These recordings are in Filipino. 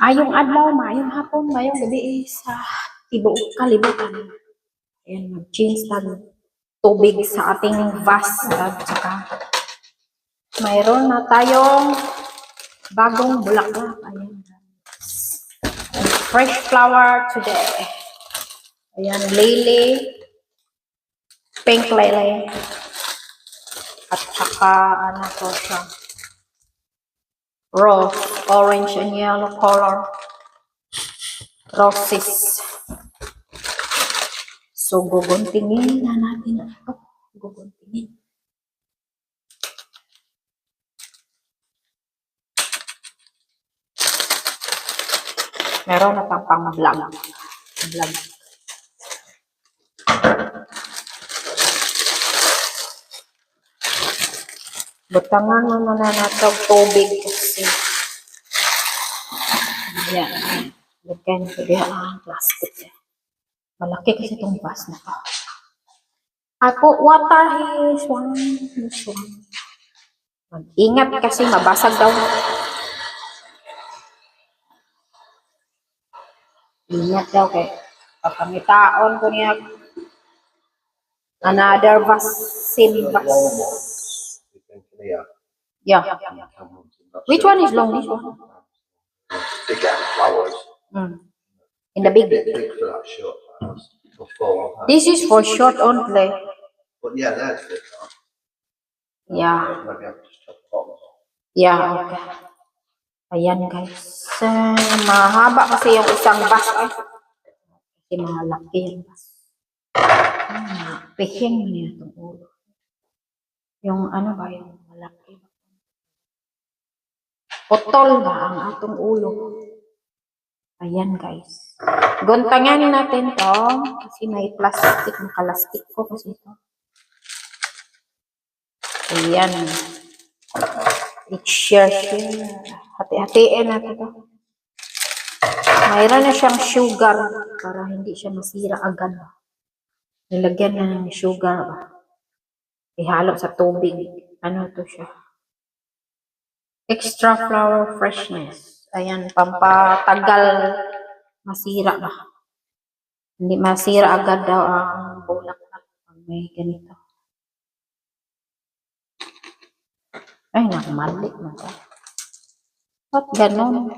Maayong adlaw, maayong hapon, maayong gabi sa tibuok kalibutan. Ayan, mag-change tayo tubig sa ating vase at saka mayroon na tayong bagong bulaklak. Ayan. Fresh flower today. Ayan, lily, pink lily, at saka ano to siya, rose, orange and yellow color, roses. So, guguntingin na natin ito. Guguntingin. Meron na pang vlog. Butangan mo na natog tubig kasi. Yan. Lagyan ko diya ang plastic. Malaki kasi itong vase na to. I put water here. This one. Mag-ingat kasi mabasag daw. Ingat daw kay papangitaon ko niya another vaccine. Yeah. Which one is long? This one? Big flowers. In the big. Big for that short flowers. This is for short only. But yeah, that's good. Yeah. Maybe I'll just chop the bottom off. Yeah, okay. Ayan guys. Mahaba kasi yung isang bus. Kasi malaki yung bus. Pihing niya itong ulo. Yung ano ba yung malaki. Putol ba ang atong ulo. Ayan guys. Guntangan natin to. Kasi may plastic. Nakalastik ko kasi ito. Ayan. I-share. Hati-hatiin natin ito. Mayroon na siyang sugar para hindi siya masira agad. Nilagyan na ng sugar ba. Ihalo sa tubig. Ano to siya? Extra flower freshness. Ayan, pampatagal masira ba. Hindi masira agad daw ang bulaklak pag may ganito. Ay, nakamali na ito. Ba't ganon?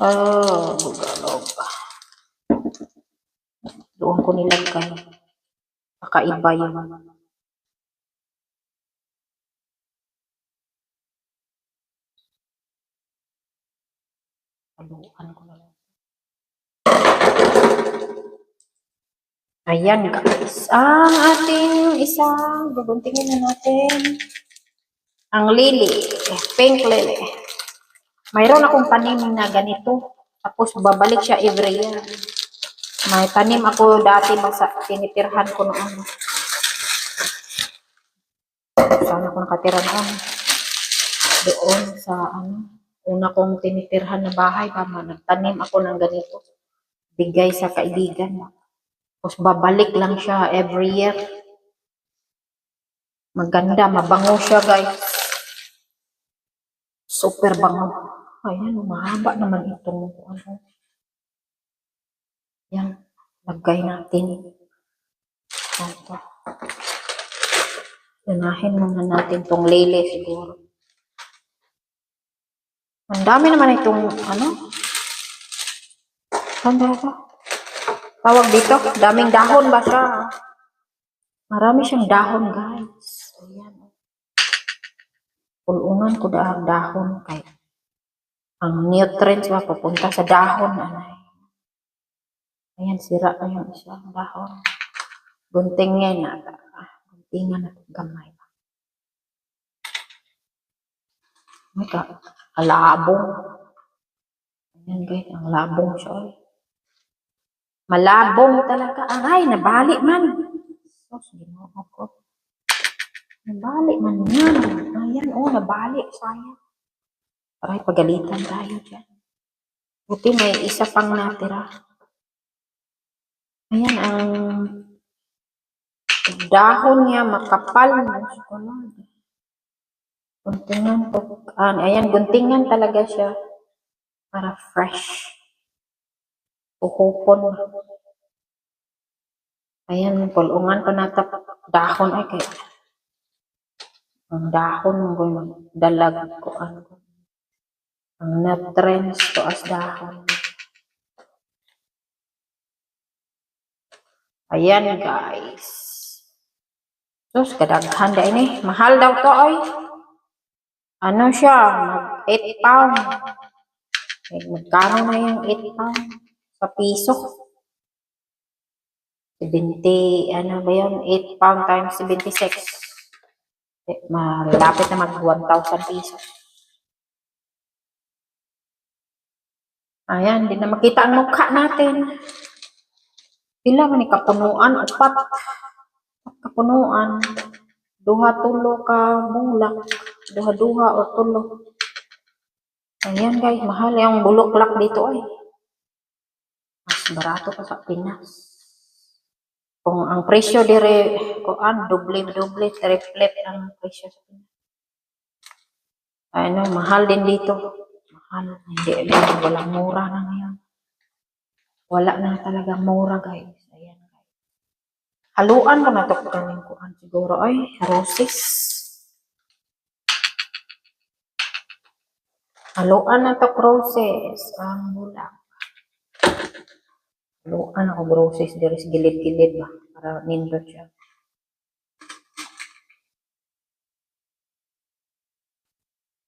Oh, bugalog. Doon ko nilagay. Kakaiba yun. Haluan ko na lang. Ayan guys. Ang ating isang guguntingin na natin. Ang lily. Pink lily. Mayroon akong tanim na ganito. Tapos babalik siya every year. May tanim ako dati tinitirhan ko noon. Saan ako nakatira noon? Doon sa una kong tinitirhan na bahay. Nagtanim ako ng ganito. Bigay sa kaibigan. Tapos babalik lang siya every year. Maganda, mabango siya guys. Super bango. Ayan, mahaba naman itong ano. Yan, lagay natin. Ito. Unahin muna natin itong lele siguro. Ang dami naman itong ano. Ano ba? Tawag dito, daming dahon ba siya? Marami siyang dahon guys. Ayan. Pulungan ko dahon kay ang nutrients ba pupunta sa dahon. Ayan, sira na yung isang dahon. Guntingin na. Guntingan na gamay. May kalabong. Ayan guys, ang labong siya. Malabong talaga. Ay, nabali man. Nabali man yan. Ayan, nabali. Sayang. Aray, pagalitan tayo dyan. Buti may isa pang natira. Ayan, ang dahon niya makapal. Guntingan po. Ayan, guntingan talaga siya. para fresh. Uhupon. Ayan, pulungan ko na dahon ay kay ang dahon ko dalag ko ano. Ang nutrients to as dahon. Ayan guys. Sus, kadaghan da ini. Mahal daw to ay. Ano siya? Mag 8 pound. Eh, magkano na yung 8 pound? Sa piso. 70, ano ba yun? 8 pound times 76. Eh, malapit na mag 1,000 pesos. Ayan, di na makita ang mukha natin. Pila man ni kapunuan, upat. Kapunuan. Duha-tulo ka bulak. Duha-duha o tulo. Ayan guys, mahal yung bulaklak dito ay. Mas barato pa sa Pinas. Kung ang presyo dire, kung doble-doble, triple ang presyo sa Pinas. Ano, mahal din dito. Mahal. Hindi, walang mura na ngayon. Wala na talaga mura guys. Ayan guys. Haluan ko na ito kaming kuhan siguro ay roses. Haluan na ito roses. Ang bulak. Haluan ako roses diri sa gilid-gilid ba para nindot siya.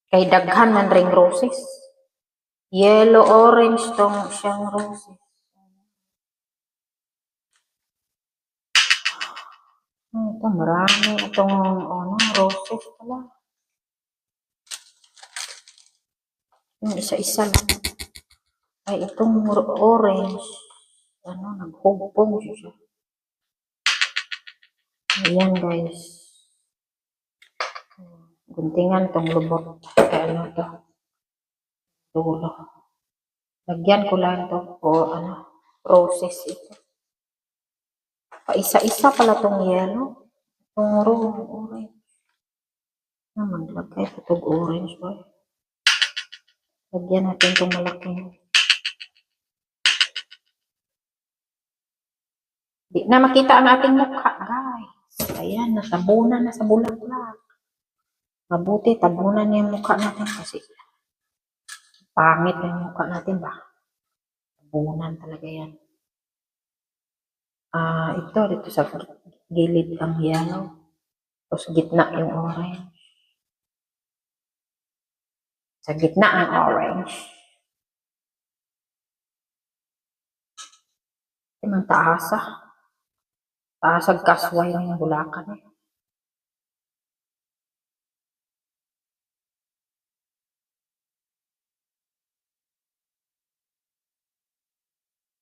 Kay daghan man ring roses. Yellow, orange tong siyang roses. Ito, marami itong roses pala. Yung isa-isa lang. Ay, itong orange. Naghugpong siya. Ayan, guys. Guntingan itong lubot. Ay, ito. Dulo. Lagyan ko lang ito. Roses ito. Paisa-isa pala itong yellow. Itong orange. Maglagay ito itong orange ba? Lagyan natin itong malaking. Di na makita ang ating mukha, guys. Ayan, nasabunan na sa bulaklak. Mabuti, tabunan niya yung mukha natin kasi pangit na yung mukha natin ba? Tabunan talaga yan. Ito, dito sa gilid ang yellow. Tapos gitna yung orange. Sa gitna ang orange. Ito ang taasa. Taasag kasway ng bulakan eh.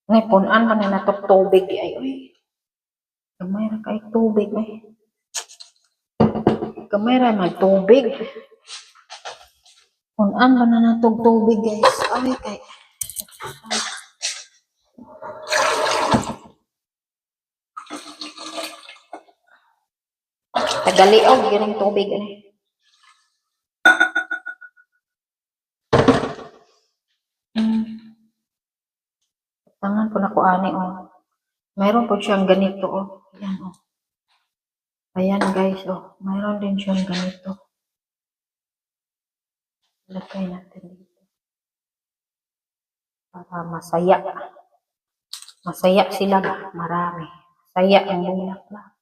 Ngay, punan man na natok tubig ay. Uy. Gamay na kay tubig ay. Gamay na magtubig. Punan man na natog tubig guys. Ay kay. Tagaliog yun ang tubig ay. Tangan ko na ko ani oh. Mayroon po siyang ganito oh. Ayan oh. Ayan guys oh. Mayroon din siyang ganito. Lagay natin dito. Para masaya. Masaya sila marami. Masaya ang bulaklak.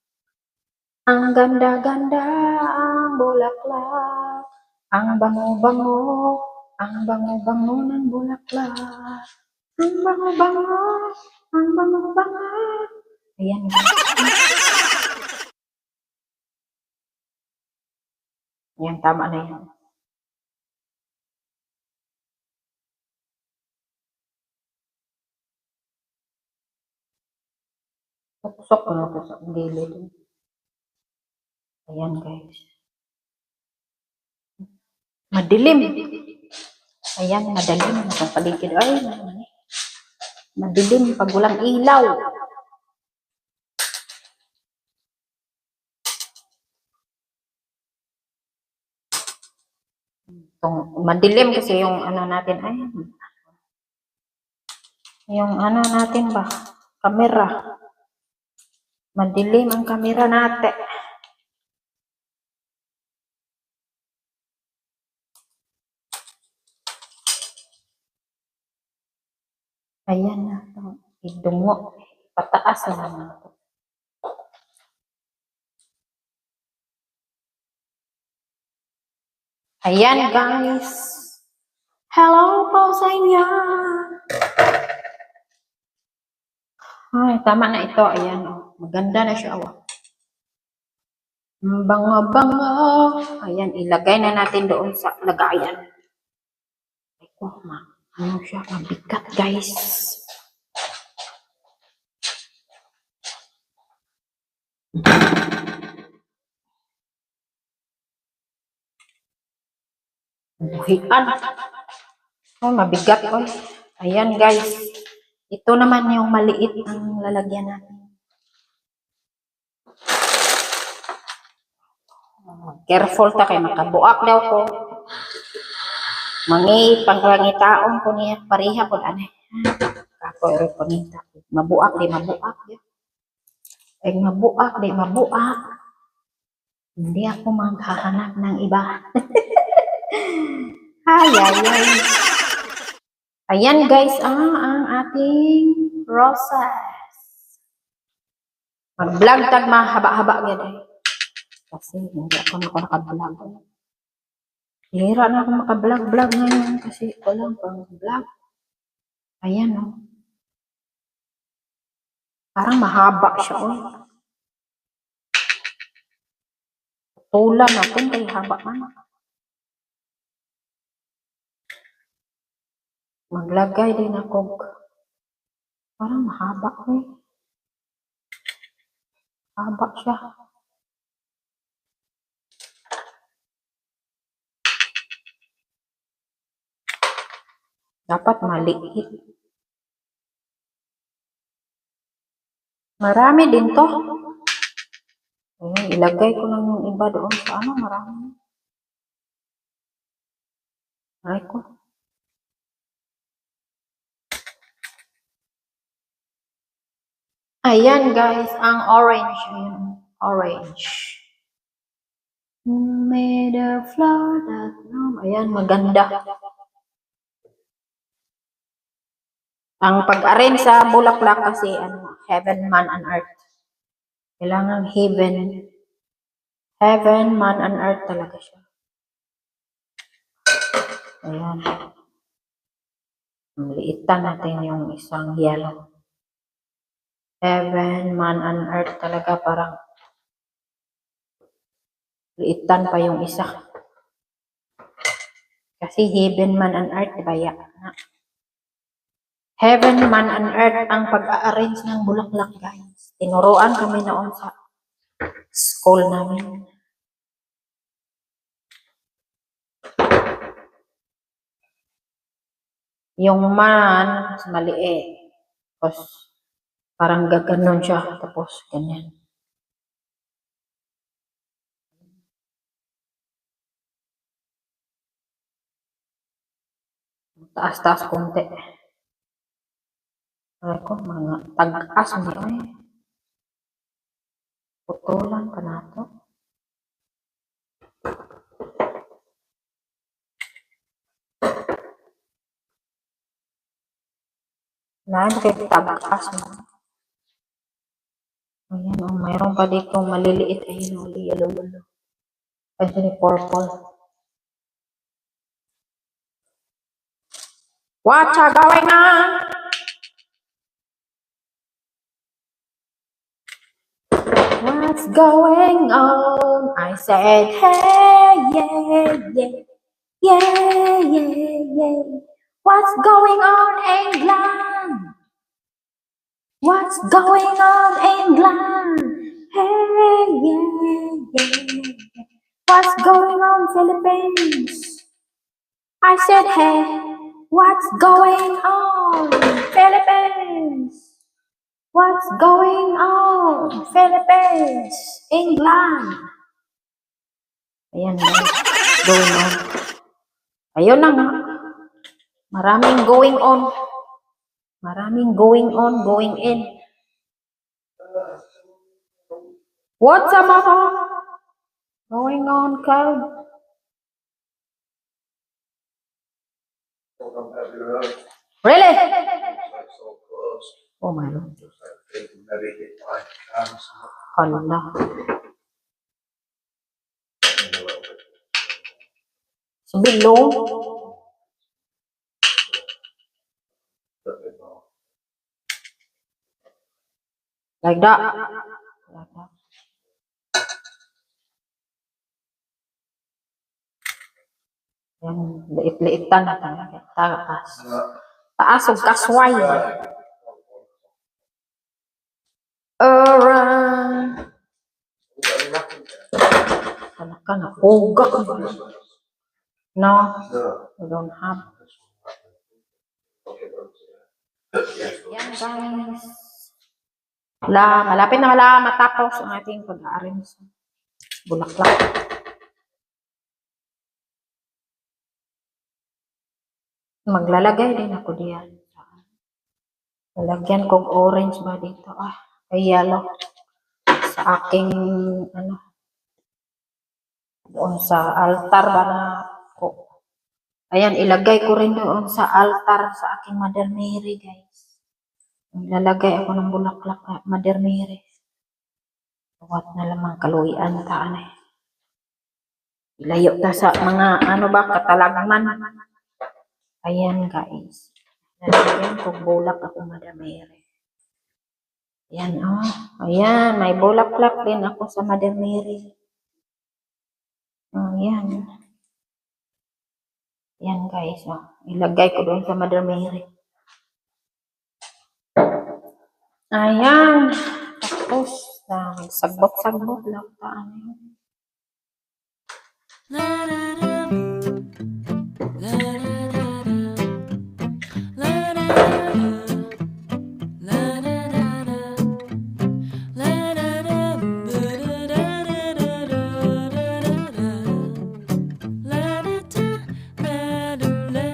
Ang ganda-ganda ang bulaklak. Ang bango-bango. Ang bango-bango ng bulaklak. Ang bango-bango. Ang bango-bango. Ayan guys. Yan, tama na yan. Pusok ko na po sa gilid. Ayan guys. Madilim. Ayan, madilim. Ang paligid. Ay, madilim pag walang ilaw. Madilim kasi yung natin. Ay, Yung ano natin ba? Kamera. Madilim ang kamera natin. Ayan na. Idungo. Pataas na naman ito. Ayan guys. Hello po sa inyo. Ay, tama na ito. Ayan. Oh. Maganda na siya. Oh. Bango-bango. Ayan, ilagay na natin doon sa lagayan. Ito, ano siya, mabigat guys. Buhian. Oh, mabigat. Oh. Ayan guys. Ito naman yung maliit ang lalagyan natin. Careful ta kay makabuak daw ko. Mangi pangangitaon ko niya pareha pud ani. Ako ero pangita. Mabuak di mabuak. Ay mabuak di mabuak. Hindi ako maghahanap ng iba. Ay, ay, ay. Ayan guys, ang ating roses. Mag-vlog tag mahaba-haba gani. Kasi hindi ako naka-vlog. Hira na ako maka-vlog ngayon kasi walang pang vlog. Ayan o. Oh. Parang mahaba siya o. Oh. Tulan natin kay haba man. Maglagay din ako. Parang mahaba o eh. Haba siya. Dapat maliit. Marami din to. Ayan, ilagay ko lang yung iba doon sa ano, marami. Aray ko. Ayan guys, ang orange. Ayan, orange. Made a flower that no. Ayan, maganda. Ang pag-arrange sa bulaklak kasi ano, heaven, man, and earth. Kailangan heaven, man, and earth talaga siya. Ayan. Liitan natin yung isang yellow. Heaven, man, and earth talaga parang liitan pa yung isa. Kasi heaven, man, and earth, diba yan? Heaven, man, and earth ang pag-a-arrange ng bulaklak, guys. Tinuruan kami noon sa school namin. Yung man, maliit. Tapos, parang gaganon siya. Tapos, ganyan. Taas-taas konti. Ako, mga tag-as mo eh. Putulan pa na ito. Lahat kayo tag-as mo. Ayan, oh, mayroon pa dito maliliit. Ayun, oh, yellow. Ayun, ni purple. What's going on? What's going on? I said, hey, yeah, yeah, yeah, yeah, yeah. What's going on, England? What's going on, England? Hey, yeah, yeah. What's going on, Philippines? I said, hey, what's going on, Philippines? What's going on, Philippines? England. Ayan, going on. Ayun na nga. Maraming going on. Maraming going on, going in. What's up, going on, Cloud? Have you heard? Really? It's so close. Oh my God. Just like thinking maybe hit by cancer. Hala. A little bit. So below. A bit more. Like that. Like that. Yan, liit-liitan na talaga. Taas. Taas o kasway. Alright. Ano ka na? Huga ka ba? No, No. we don't have. Yan guys. Malapit na matapos ang ating pag-aaring sa bulaklak. Maglalagay din ako diyan. Lalagyan kong orange ba dito? Ay yellow. Sa aking, doon sa altar ba na ko. Ayan, ilagay ko rin doon sa altar sa aking Mother Mary, guys. Lalagay ako ng bulaklak na Mother Mary. Huwag na lamang kaluyan taan eh. Ilayo ta sa mga, katalagman. Ayan, guys. Lalagyan kong bulak ako Mother Mary. Ayan, ayan, may bulaklak din ako sa Mother Mary. Ayan. Ayan, guys. Ilagay ko doon sa Mother Mary. Ayan. Tapos, sagbot-sagbot lang.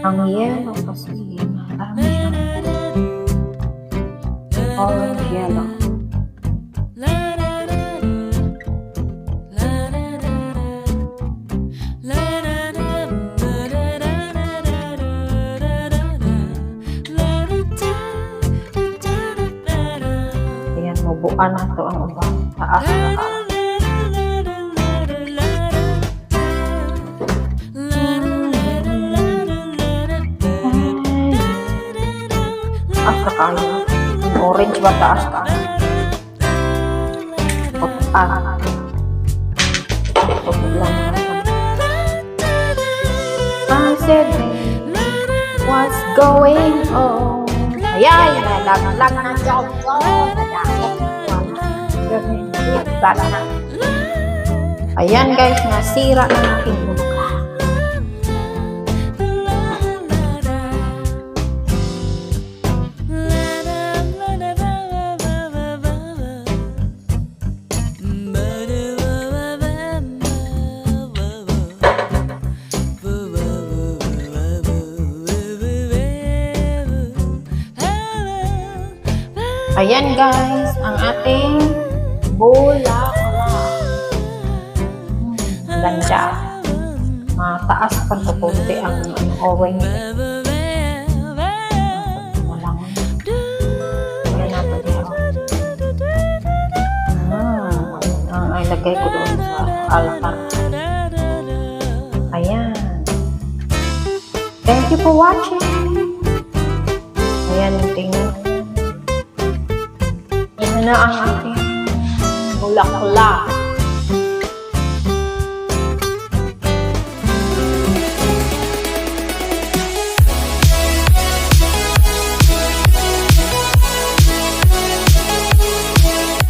Ang yellow kasi marami siyang orange yellow. Ayan, mubuan na ito ang ubang taas na taas. Kaya orange ba taas ka? I said, what's going on? Ayan, nalaglag na job ko. Ayan guys, nasira na aking bulaklak. Ayan guys, ang ating bulaklak. Ganda. Mataas pa ito kunti ang orange. Walang. Ayan na pa dito. Ang ilagay ko doon sa altar. Ayan. Thank you for watching. Ayan, tingnan. Yan na ang ating bulaklak.